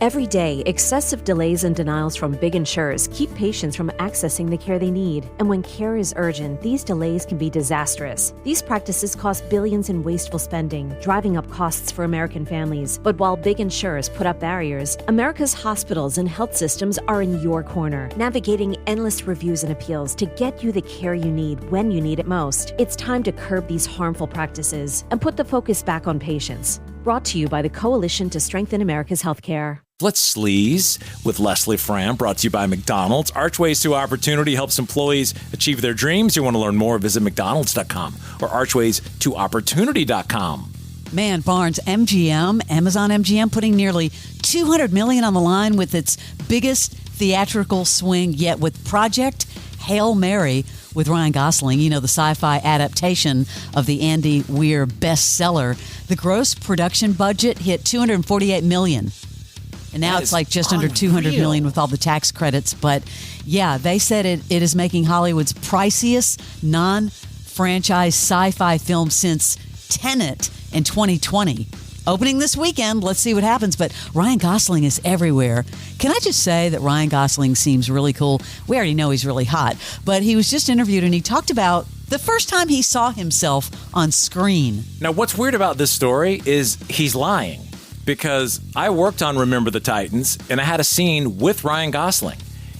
Every day, excessive delays and denials from big insurers keep patients from accessing the care they need. And when care is urgent, these delays can be disastrous. These practices cost billions in wasteful spending, driving up costs for American families. But while big insurers put up barriers, America's hospitals and health systems are in your corner, navigating endless reviews and appeals to get you the care you need when you need it most. It's time to curb these harmful practices and put the focus back on patients. Brought to you by the Coalition to Strengthen America's Healthcare. Let's Sleaze with Leslie Fram, brought to you by McDonald's. Archways to Opportunity helps employees achieve their dreams. You want to learn more, visit mcdonalds.com or archwaystoopportunity.com. Man, Barnes, Amazon MGM, putting nearly $200 million on the line with its biggest theatrical swing yet with Project Hail Mary with Ryan Gosling, the sci-fi adaptation of the Andy Weir bestseller. The gross production budget hit $248 million. And now it's like just under $200 million with all the tax credits. But yeah, they said it is making Hollywood's priciest non-franchise sci-fi film since Tenet in 2020. Opening this weekend, let's see what happens. But Ryan Gosling is everywhere. Can I just say that Ryan Gosling seems really cool? We already know he's really hot. But he was just interviewed and he talked about the first time he saw himself on screen. Now, what's weird about this story is he's lying. Because I worked on Remember the Titans, and I had a scene with Ryan Gosling.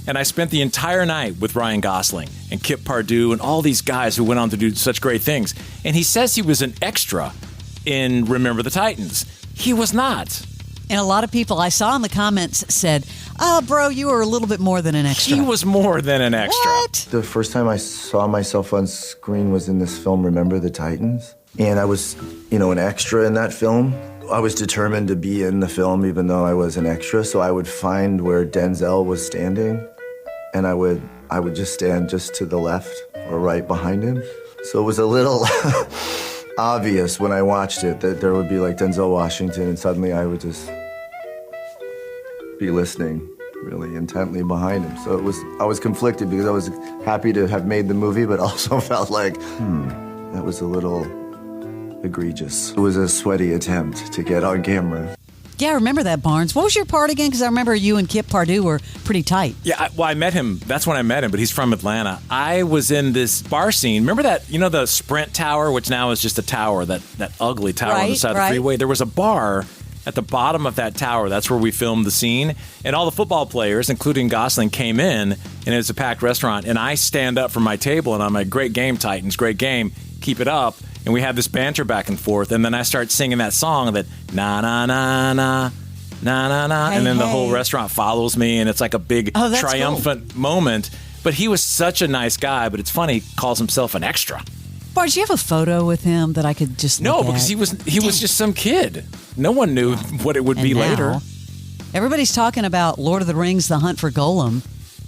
And I spent the entire night with Ryan Gosling and Kip Pardue and all these guys who went on to do such great things. And he says he was an extra in Remember the Titans. He was not. And a lot of people I saw in the comments said, bro, you were a little bit more than an extra. He was more than an extra. What? The first time I saw myself on screen was in this film, Remember the Titans. And I was, an extra in that film. I was determined to be in the film even though I was an extra, so I would find where Denzel was standing, and I would just stand just to the left or right behind him. So it was a little obvious when I watched it that there would be like Denzel Washington, and suddenly I would just be listening really intently behind him. So I was conflicted because I was happy to have made the movie, but also felt like, that was a little egregious. It was a sweaty attempt to get on camera. Yeah, I remember that, Barnes. What was your part again? Because I remember you and Kip Pardue were pretty tight. Yeah, I met him. That's when I met him, but he's from Atlanta. I was in this bar scene. Remember that, the Sprint Tower, which now is just a tower, that ugly tower on the side of the freeway? There was a bar at the bottom of that tower. That's where we filmed the scene. And all the football players, including Gosling, came in, and it was a packed restaurant. And I stand up from my table, and I'm like, great game, Titans, great game. Keep it up. And we have this banter back and forth, and then I start singing that song that na na na na na na na, and then the whole restaurant follows me, and it's like a big triumphant moment. But he was such a nice guy. But it's funny, he calls himself an extra. Bart, do you have a photo with him that I could just look at? Because he was just some kid. No one knew what it would be later. Everybody's talking about Lord of the Rings: The Hunt for Golem,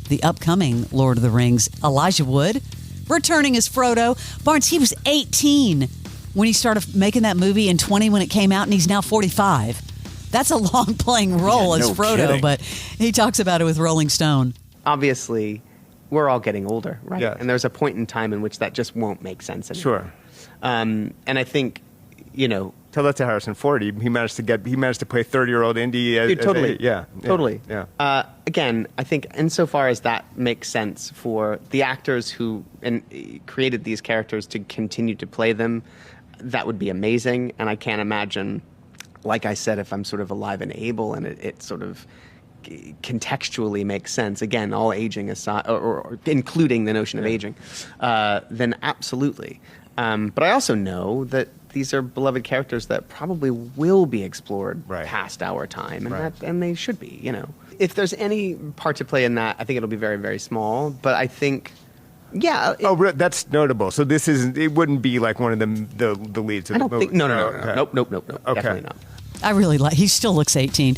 the upcoming Lord of the Rings. Elijah Wood returning as Frodo. Barnes, he was 18 when he started making that movie and 20 when it came out, and he's now 45. That's a long playing role as Frodo, kidding. But he talks about it with Rolling Stone. Obviously, we're all getting older, right? Yes. And there's a point in time in which that just won't make sense anymore. Sure. And I think, tell that to Harrison Ford. He managed to play 30-year-old Indy. Totally. Totally. Again, I think insofar as that makes sense for the actors who created these characters to continue to play them, that would be amazing. And I can't imagine, like I said, if I'm sort of alive and able and it sort of contextually makes sense, again, all aging aside, or including the notion of aging, then absolutely. But I also know that these are beloved characters that probably will be explored past our time, and they should be, If there's any part to play in that, I think it'll be very, very small. But I think, that's notable. So it wouldn't be like one of the leads of the movie. No. Nope. Okay. Definitely not. I really he still looks 18.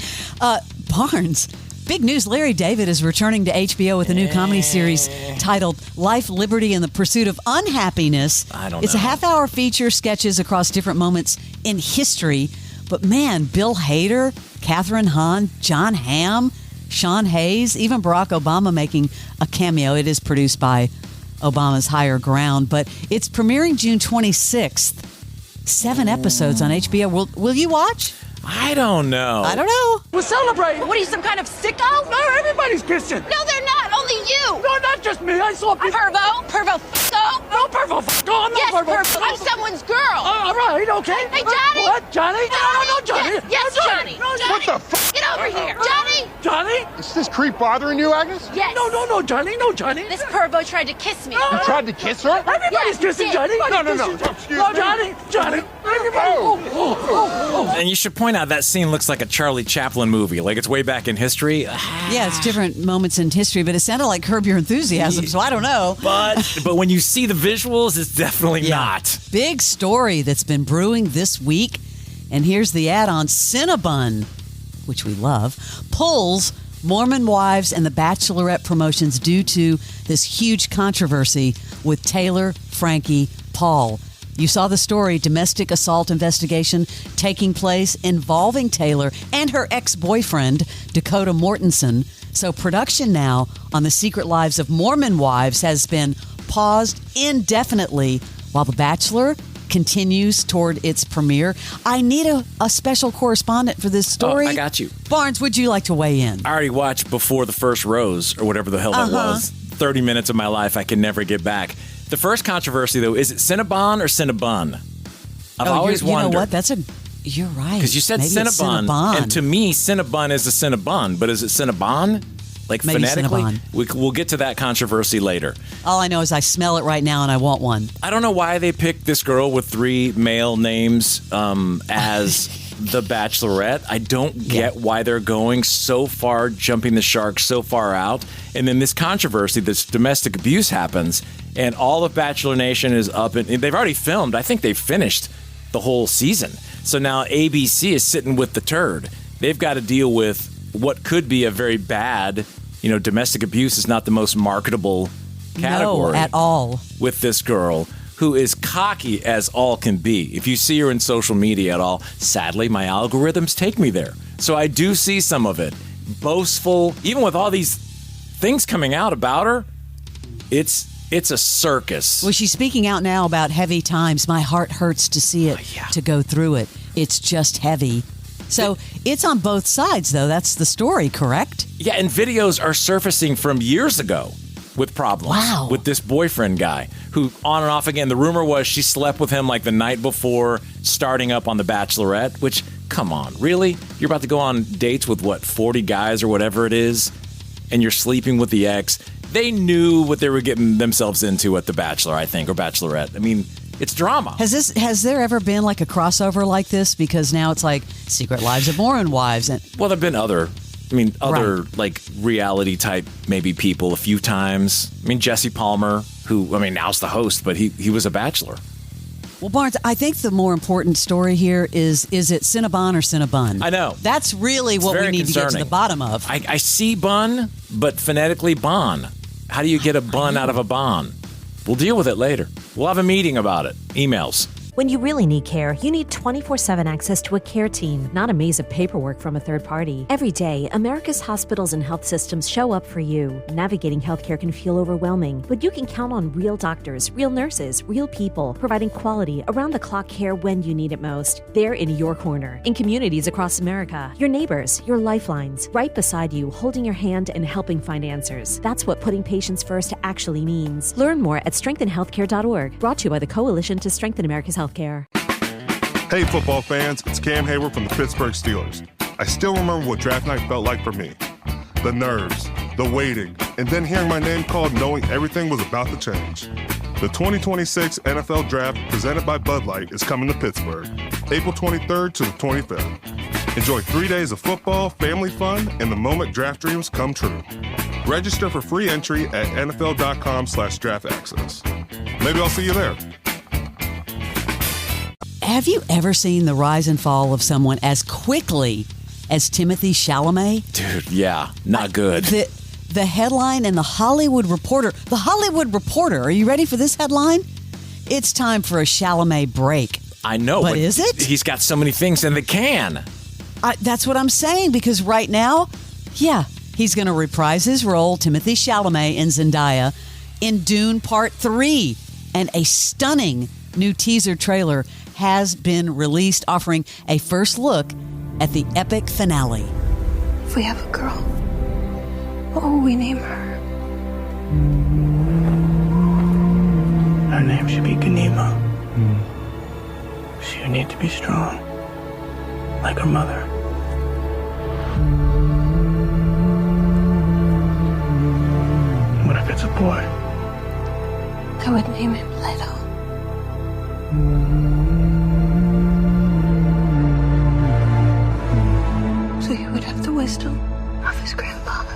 Barnes, big news. Larry David is returning to HBO with a new comedy series titled Life, Liberty, and the Pursuit of Unhappiness. It's a half-hour feature, sketches across different moments in history. But man, Bill Hader, Catherine Hahn, John Hamm, Sean Hayes, even Barack Obama making a cameo. It is produced by Obama's Higher Ground, but it's premiering June 26th. 7 episodes on HBO. Will you watch? I don't know. We're celebrating. What are you, some kind of sicko? No, everybody's pissing. No, they're not. Only you. No, not just me. I saw people. Pervo, No, pervo. No, I'm yes, not pervo. Pervo. I'm someone's girl. All right, okay. Hey, Johnny. What, Johnny? No, Johnny. Yes, Johnny. No, Johnny. What the f? Get over here. Johnny. Johnny? Is this creep bothering you, Agnes? Yes. No, Johnny. No, Johnny. This Pervo tried to kiss me. You tried to kiss her? Everybody's Yes, he kissing did. Johnny. No. Excuse me. Johnny. Everybody. Oh. And you should point out that scene looks like a Charlie Chaplin movie. Like it's way back in history. Yeah, it's different moments in history, but it sounded like Curb Your Enthusiasm, so I don't know. But when you see the visuals, it's definitely not. Big story that's been brewing this week. And here's the add-on. Cinnabon, which we love, pulls Mormon Wives and The Bachelorette promotions due to this huge controversy with Taylor, Frankie, Paul. You saw the story, domestic assault investigation taking place involving Taylor and her ex-boyfriend, Dakota Mortensen. So production now on The Secret Lives of Mormon Wives has been paused indefinitely while The Bachelor continues toward its premiere. I need a special correspondent for this story. I got you. Barnes, would you like to weigh in? I already watched Before the First Rose, or whatever the hell that was. 30 minutes of my life I can never get back. The first controversy, though, is it Cinnabon or Cinnabon? I've always wondered. You know what? You're right. Because you said Maybe it's Cinnabon, and to me, Cinnabon is a Cinnabon, but is it Cinnabon? Like Maybe phonetically? Cinnabon. We'll get to that controversy later. All I know is I smell it right now and I want one. I don't know why they picked this girl with 3 male names as the Bachelorette. I don't get why they're going so far, jumping the shark so far out. And then this controversy, this domestic abuse happens, and all of Bachelor Nation is up. And they've already filmed. I think they've finished the whole season. So now ABC is sitting with the turd. They've got to deal with what could be a very bad, domestic abuse is not the most marketable category. No, at all. With this girl who is cocky as all can be. If you see her in social media at all, sadly, my algorithms take me there. So I do see some of it. Boastful, even with all these things coming out about her, it's a circus. Well, she's speaking out now about heavy times. My heart hurts to see it, to go through it. It's just heavy. So it's on both sides, though. That's the story, correct? Yeah, and videos are surfacing from years ago with problems. Wow. With this boyfriend guy who on and off again. The rumor was she slept with him like the night before starting up on The Bachelorette, which, come on, really? You're about to go on dates with, 40 guys or whatever it is, and you're sleeping with the ex. They knew what they were getting themselves into at The Bachelor, I think, or Bachelorette. I mean, it's drama. Has there ever been like a crossover like this? Because now it's like Secret Lives of Mormon Wives. Well, there've been other like reality type maybe people a few times. I mean, Jesse Palmer, who now's the host, but he was a bachelor. Well, Barnes, I think the more important story here is it Cinnabon or Cinnabon? I know. That's really what we need to get to the bottom of. I see bun, but phonetically bon. How do you get a bun out of a bon? We'll deal with it later. We'll have a meeting about it. Emails. When you really need care, you need 24/7 access to a care team, not a maze of paperwork from a third party. Every day, America's hospitals and health systems show up for you. Navigating healthcare can feel overwhelming, but you can count on real doctors, real nurses, real people, providing quality, around-the-clock care when you need it most. They're in your corner, in communities across America. Your neighbors, your lifelines, right beside you, holding your hand and helping find answers. That's what putting patients first actually means. Learn more at strengthenhealthcare.org. Brought to you by the Coalition to Strengthen America's Healthcare. Hey, football fans, it's Cam Hayward from the Pittsburgh Steelers. I still remember what draft night felt like for me. The nerves, the waiting, and then hearing my name called knowing everything was about to change. The 2026 NFL Draft, presented by Bud Light, is coming to Pittsburgh, April 23rd to the 25th. Enjoy 3 days of football, family fun, and the moment draft dreams come true. Register for free entry at nfl.com/draft access. Maybe I'll see you there. Have you ever seen the rise and fall of someone as quickly as Timothée Chalamet? Dude, yeah, not good. The headline in The Hollywood Reporter. The Hollywood Reporter, are you ready for this headline? It's time for a Chalamet break. I know, but is it? He's got so many things in the can. That's what I'm saying, because right now, he's going to reprise his role, Timothée Chalamet in Zendaya, in Dune Part 3. And a stunning new teaser trailer has been released, offering a first look at the epic finale. If we have a girl, what will we name her? Her name should be Ganima. She would need to be strong, like her mother. What if it's a boy? I would name him Little. So he would have the wisdom of his grandfather.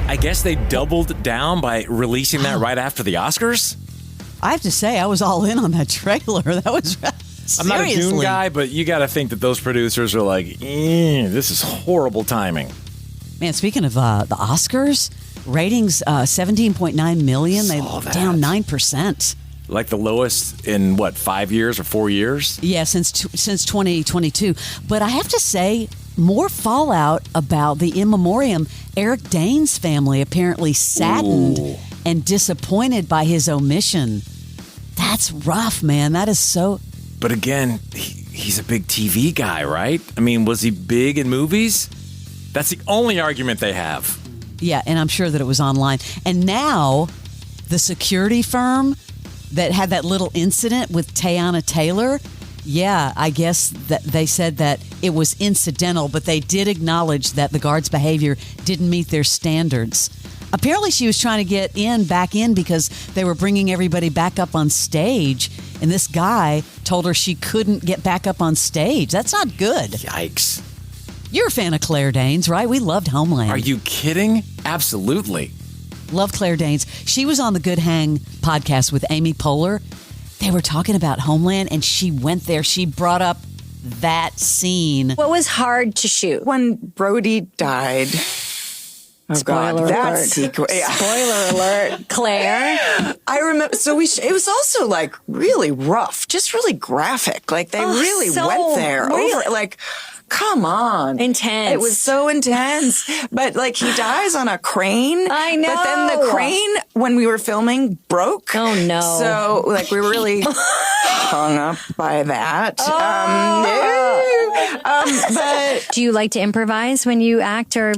I guess they doubled down by releasing that right after the Oscars? I have to say, I was all in on that trailer. That was I'm not a Dune guy, but you got to think that those producers are like, this is horrible timing. Man, speaking of the Oscars, ratings 17.9 million. They down 9%. Like the lowest in, 5 years or 4 years? Yeah, since 2022. But I have to say, more fallout about the in memoriam. Eric Dane's family apparently saddened and disappointed by his omission. That's rough, man. That is so... But again, he's a big TV guy, right? I mean, was he big in movies? That's the only argument they have. Yeah, and I'm sure that it was online. And now, the security firm that had that little incident with Teyana Taylor, yeah, I guess that they said that it was incidental, but they did acknowledge that the guard's behavior didn't meet their standards. Apparently, she was trying to get back in because they were bringing everybody back up on stage, and this guy told her she couldn't get back up on stage. That's not good. Yikes. You're a fan of Claire Danes, right? We loved Homeland. Are you kidding? Absolutely. Love Claire Danes. She was on the Good Hang podcast with Amy Poehler. They were talking about Homeland, and she went there. She brought up that scene. What was hard to shoot? When Brody died. Oh, Spoiler God, that alert. sequence. Yeah. Spoiler alert. Claire? I remember, so it was also like really rough, just really graphic. Like they really went there over, like, come on. Intense. It was so intense. But like he dies on a crane. I know. But then the crane, when we were filming, broke. Oh, no. So like we were really hung up by that. But do you like to improvise when you act, or?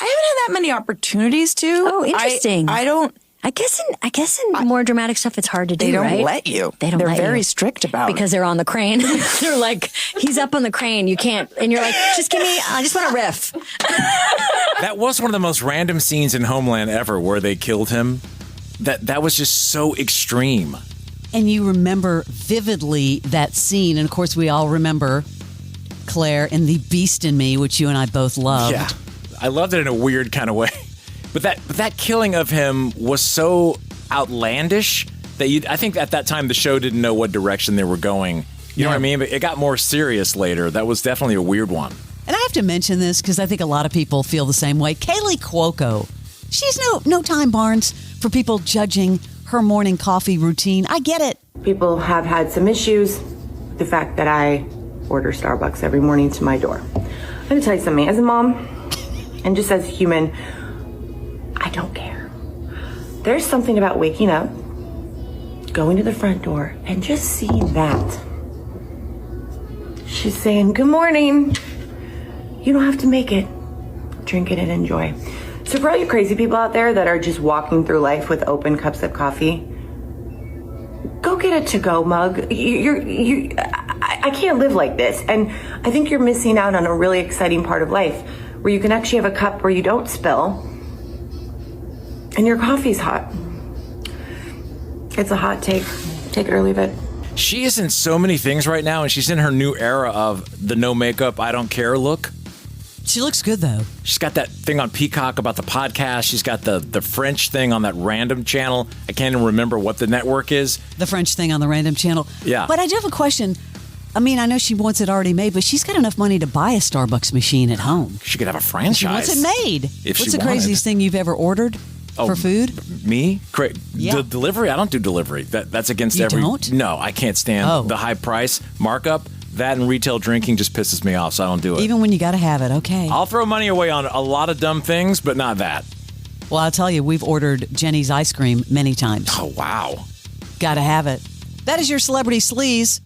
I haven't had that many opportunities to. Oh, interesting. I don't. I guess in more dramatic stuff, it's hard to do. They don't right? let you. They're very strict about it because they're on the crane. They're like, he's up on the crane. You can't, and you're like, just give me. I just want a riff. That was one of the most random scenes in Homeland ever, where they killed him. That was just so extreme. And you remember vividly that scene, and of course we all remember Claire in The Beast in Me, which you and I both loved. Yeah, I loved it in a weird kind of way. But that killing of him was so outlandish that I think at that time the show didn't know what direction they were going. You know what I mean? But it got more serious later. That was definitely a weird one. And I have to mention this because I think a lot of people feel the same way. Kaylee Cuoco, she's no time, Barnes, for people judging her morning coffee routine. I get it. People have had some issues with the fact that I order Starbucks every morning to my door. I'm going to tell you something. As a mom and just as a human, I don't care. There's something about waking up, going to the front door, and just seeing that. She's saying, good morning. You don't have to make it. Drink it and enjoy. So for all you crazy people out there that are just walking through life with open cups of coffee, go get a to-go mug. I can't live like this. And I think you're missing out on a really exciting part of life where you can actually have a cup where you don't spill and your coffee's hot. It's a hot take. Take it or leave it. She is in so many things right now, and she's in her new era of the no makeup, I don't care look. She looks good, though. She's got that thing on Peacock about the podcast. She's got the French thing on that random channel. I can't even remember what the network is. The French thing on the random channel. Yeah. But I do have a question. I mean, I know she wants it already made, but she's got enough money to buy a Starbucks machine at home. She could have a franchise. She wants it made. What's the wanted. craziest thing you've ever ordered for food? Me? Yeah. The delivery? I don't do delivery. That's against You every... don't? No, I can't stand the high price markup. That and retail drinking just pisses me off, so I don't do it. Even when you got to have it, okay. I'll throw money away on a lot of dumb things, but not that. Well, I'll tell you, we've ordered Jenny's ice cream many times. Oh, wow. Got to have it. That is your Celebrity Sleaze.